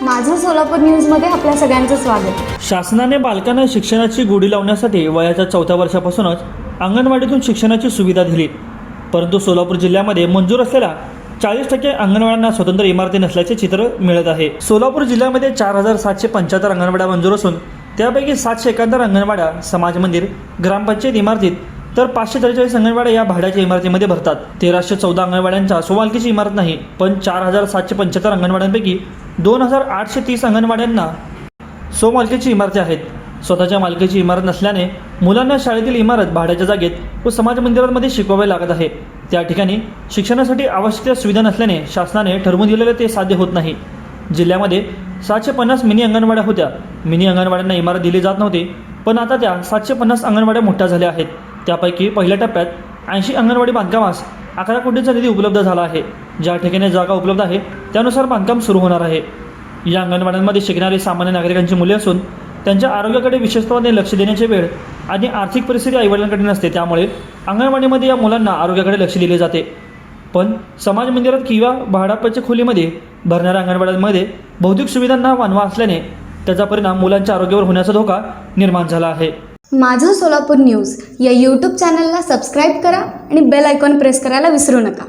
माझं सोलापूर न्यूजमध्ये आपल्या सगळ्यांचं स्वागत। शासनाने बालकांना शिक्षणाची गोडी लावण्यासाठी वयाच्या 4थ्या वर्षापासूनच अंगणवाडीतून शिक्षणाची सुविधा दिली, परंतु सोलापूर जिल्ह्यामध्ये मंजूर असलेल्या 40% अंगणवाड्यांना स्वतंत्र इमारती नसल्याचे चित्र मिळत आहे। सोलापूर जिल्ह्यामध्ये 4775 अंगणवाड्या मंजूर असून त्यापैकी 771 अंगणवाड्या समाज मंदिर, ग्रामपंचायत इमारतीत तर 543 अंगणवाड्या या भाड्याच्या इमारतीमध्ये भरतात। 1314 अंगणवाड्यांच्या स्वमालकीची इमारत नाही, पण 4775 अंगणवाड्यांपैकी 2830 अंगणवाड्यांना स्वमालकीची इमारती आहेत। स्वतःच्या मालकीची इमारत नसल्याने मुलांना शाळेतील इमारत भाड्याच्या जागेत व समाज मंदिरांमध्ये शिकवावे लागत आहे। त्या ठिकाणी शिक्षणासाठी आवश्यक सुविधा नसल्याने शासनाने ठरवून दिलेले ते साध्य होत नाही। जिल्ह्यामध्ये 750 मिनी अंगणवाड्या होत्या। मिनी अंगणवाड्यांना इमारत दिली जात नव्हती, पण आता त्या 750 अंगणवाड्या मोठ्या झाल्या आहेत। त्यापैकी पहिल्या टप्प्यात 80 अंगणवाडी बांधकामास 11 कोटींचा निधी उपलब्ध झाला आहे। ज्या ठिकाणी जागा उपलब्ध आहे त्यानुसार बांधकाम सुरू होणार आहे। या अंगणवाड्यांमध्ये शिकणारी सामान्य नागरिकांची मुले असून त्यांच्या आरोग्याकडे विशेषत्वाने लक्ष देण्याची वेळ आणि आर्थिक परिस्थिती आईवडिलांकडे नसते, त्यामुळे अंगणवाडीमध्ये या मुलांना आरोग्याकडे लक्ष दिले जाते। पण समाज मंदिरात किंवा भाड्याच्या खोलीमध्ये भरणाऱ्या अंगणवाड्यांमध्ये भौतिक सुविधांना वानवा असल्याने त्याचा परिणाम मुलांच्या आरोग्यावर होण्याचा धोका निर्माण झाला आहे। माझं सोलापूर न्यूज या यूट्यूब चॅनलला सबस्क्राईब करा आणि बेल आयकॉन प्रेस करायला विसरू नका।